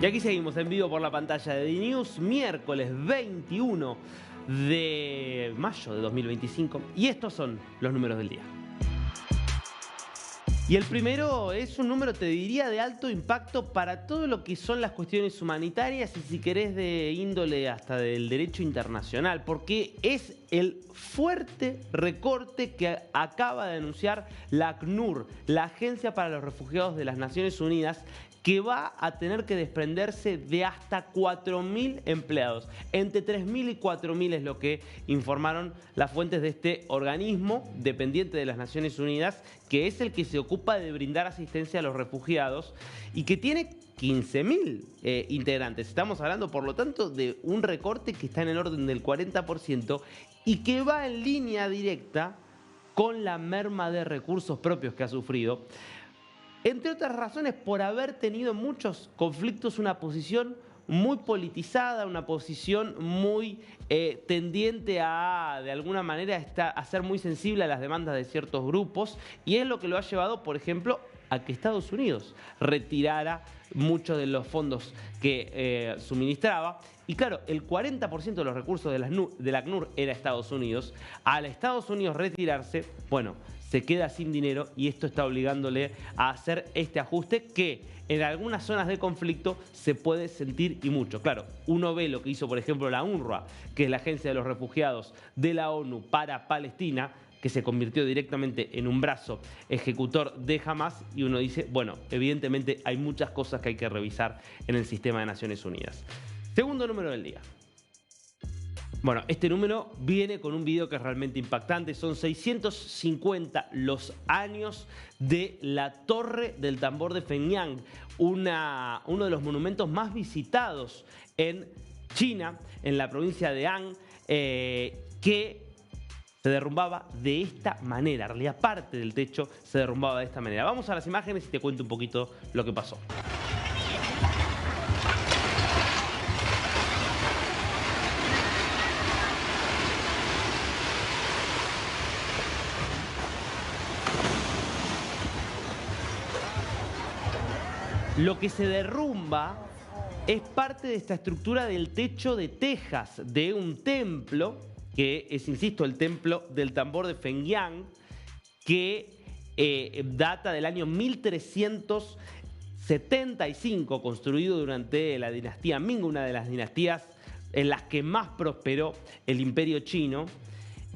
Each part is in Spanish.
Y aquí seguimos en vivo por la pantalla de DNews, miércoles 21 de mayo de 2025. Y estos son los números del día. Y el primero es un número, te diría, de alto impacto para todo lo que son las cuestiones humanitarias y, si querés, de índole hasta del derecho internacional, porque es el fuerte recorte que acaba de anunciar la ACNUR, la Agencia para los Refugiados de las Naciones Unidas, que va a tener que desprenderse de hasta 4.000 empleados. Entre 3.000 y 4.000 es lo que informaron las fuentes de este organismo dependiente de las Naciones Unidas, que es el que se ocupa de brindar asistencia a los refugiados y que tiene 15.000 integrantes. Estamos hablando, por lo tanto, de un recorte que está en el orden del 40% y que va en línea directa con la merma de recursos propios que ha sufrido. Entre otras razones, por haber tenido muchos conflictos, una posición muy politizada, una posición muy tendiente a, de alguna manera, a ser muy sensible a las demandas de ciertos grupos, y es lo que lo ha llevado, por ejemplo, a que Estados Unidos retirara muchos de los fondos que suministraba. Y claro, el 40% de los recursos de la ACNUR era Estados Unidos. Al Estados Unidos retirarse, bueno, se queda sin dinero y esto está obligándole a hacer este ajuste que en algunas zonas de conflicto se puede sentir y mucho. Claro, uno ve lo que hizo, por ejemplo, la UNRWA, que es la Agencia de los Refugiados de la ONU para Palestina, que se convirtió directamente en un brazo ejecutor de Hamas, y uno dice, bueno, evidentemente hay muchas cosas que hay que revisar en el sistema de Naciones Unidas. Segundo número del día. Bueno, este número viene con un video que es realmente impactante. Son 650 los años de la Torre del Tambor de Fenyang, uno de los monumentos más visitados en China, en la provincia de Han, que se derrumbaba de esta manera. En realidad, parte del techo se derrumbaba de esta manera. Vamos a las imágenes y te cuento un poquito lo que pasó. Lo que se derrumba es parte de esta estructura del techo de tejas de un templo, que es, insisto, el templo del tambor de Fenyang, que data del año 1375, construido durante la dinastía Ming, una de las dinastías en las que más prosperó el imperio chino,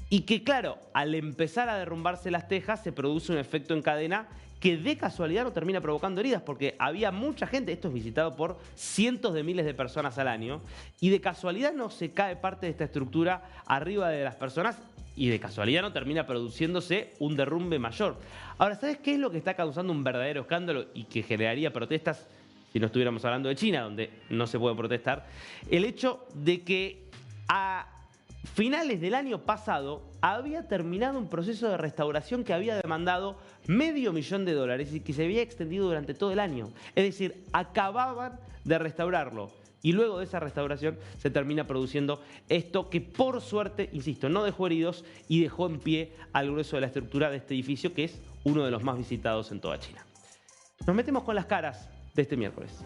y que, claro, al empezar a derrumbarse las tejas se produce un efecto en cadena que de casualidad no termina provocando heridas, porque había mucha gente, esto es visitado por cientos de miles de personas al año, y de casualidad no se cae parte de esta estructura arriba de las personas, y de casualidad no termina produciéndose un derrumbe mayor. Ahora, ¿sabes qué es lo que está causando un verdadero escándalo y que generaría protestas si no estuviéramos hablando de China, donde no se puede protestar? El hecho de que a finales del año pasado había terminado un proceso de restauración que había demandado $500.000 y que se había extendido durante todo el año. Es decir, acababan de restaurarlo y luego de esa restauración se termina produciendo esto que, por suerte, insisto, no dejó heridos y dejó en pie al grueso de la estructura de este edificio, que es uno de los más visitados en toda China. Nos metemos con las caras de este miércoles.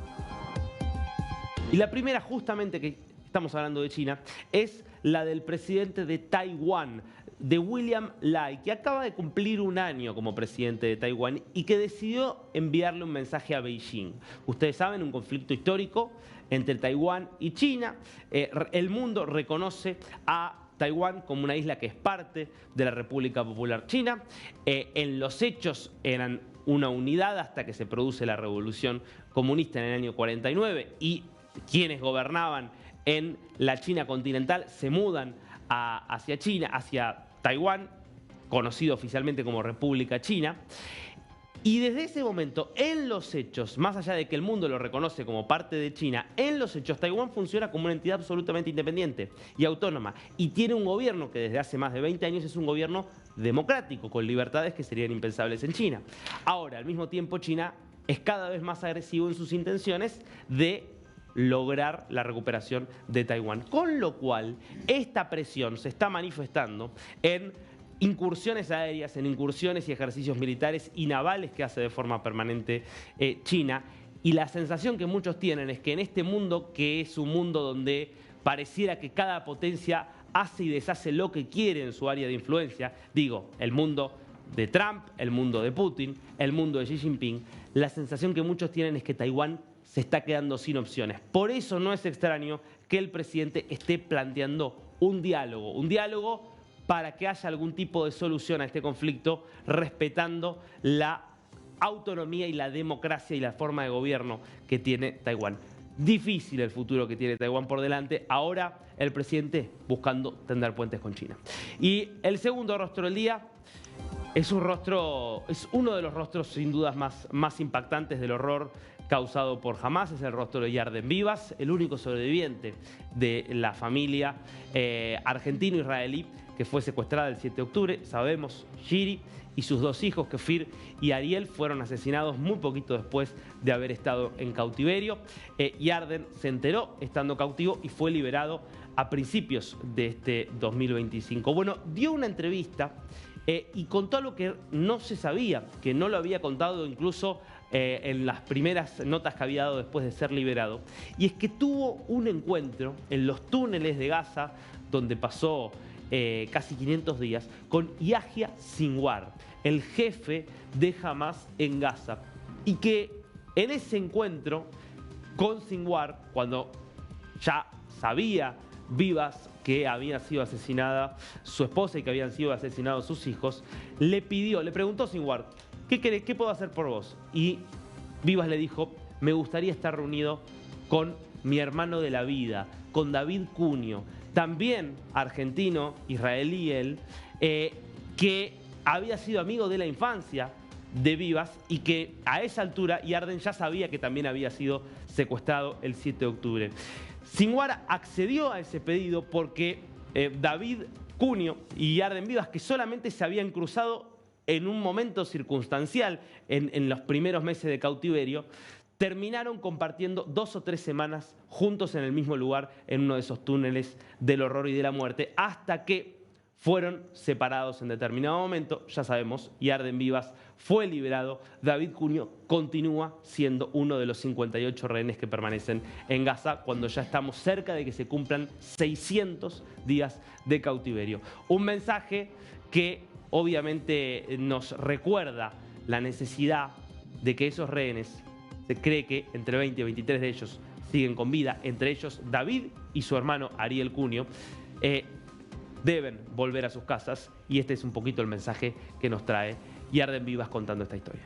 Y la primera, justamente, que estamos hablando de China, es la del presidente de Taiwán, de William Lai, que acaba de cumplir un año como presidente de Taiwán y que decidió enviarle un mensaje a Beijing. Ustedes saben, un conflicto histórico entre Taiwán y China. El mundo reconoce a Taiwán como una isla que es parte de la República Popular China. En los hechos eran una unidad hasta que se produce la Revolución Comunista en el año 49 y quienes gobernaban en la China continental se mudan hacia China, hacia Taiwán, conocido oficialmente como República China. Y desde ese momento, en los hechos, más allá de que el mundo lo reconoce como parte de China, en los hechos Taiwán funciona como una entidad absolutamente independiente y autónoma. Y tiene un gobierno que desde hace más de 20 años es un gobierno democrático, con libertades que serían impensables en China. Ahora, al mismo tiempo, China es cada vez más agresivo en sus intenciones de lograr la recuperación de Taiwán. Con lo cual, esta presión se está manifestando en incursiones aéreas, en incursiones y ejercicios militares y navales que hace de forma permanente China, Y la sensación que muchos tienen es que en este mundo, que es un mundo donde pareciera que cada potencia hace y deshace lo que quiere en su área de influencia, digo, el mundo de Trump, el mundo de Putin, el mundo de Xi Jinping, la sensación que muchos tienen es que Taiwán se está quedando sin opciones. Por eso no es extraño que el presidente esté planteando un diálogo para que haya algún tipo de solución a este conflicto, respetando la autonomía y la democracia y la forma de gobierno que tiene Taiwán. Difícil el futuro que tiene Taiwán por delante. Ahora el presidente buscando tender puentes con China. Y el segundo rostro del día es uno de los rostros sin dudas más impactantes del horror causado por Hamás. Es el rostro de Yarden Bibas, el único sobreviviente de la familia argentino-israelí que fue secuestrada el 7 de octubre. Sabemos, Shiri y sus dos hijos, Kefir y Ariel, fueron asesinados muy poquito después de haber estado en cautiverio. Yarden se enteró estando cautivo y fue liberado a principios de este 2025. Bueno, dio una entrevista y contó algo que no se sabía, que no lo había contado incluso en las primeras notas que había dado después de ser liberado. Y es que tuvo un encuentro en los túneles de Gaza, donde pasó casi 500 días, con Yahya Sinwar, el jefe de Hamás en Gaza. Y que en ese encuentro con Sinwar, cuando ya sabía Bibas que había sido asesinada su esposa y que habían sido asesinados sus hijos, le preguntó a Sinwar, ¿qué puedo hacer por vos? Y Bibas le dijo, me gustaría estar reunido con mi hermano de la vida, con David Cunio, también argentino, israelí él, que había sido amigo de la infancia de Bibas y que a esa altura Yarden ya sabía que también había sido secuestrado el 7 de octubre. Sinwar accedió a ese pedido porque David Cunio y Yarden Bibas, que solamente se habían cruzado en un momento circunstancial en los primeros meses de cautiverio, terminaron compartiendo 2 o 3 semanas juntos en el mismo lugar, en uno de esos túneles del horror y de la muerte, hasta que fueron separados en determinado momento. Ya sabemos, Yarden Bibas fue liberado, David Cunio continúa siendo uno de los 58 rehenes que permanecen en Gaza cuando ya estamos cerca de que se cumplan 600 días de cautiverio. Un mensaje que obviamente nos recuerda la necesidad de que esos rehenes, se cree que entre 20 y 23 de ellos siguen con vida, entre ellos David y su hermano Ariel Cunio, deben volver a sus casas, y este es un poquito el mensaje que nos trae Yarden Bibas contando esta historia.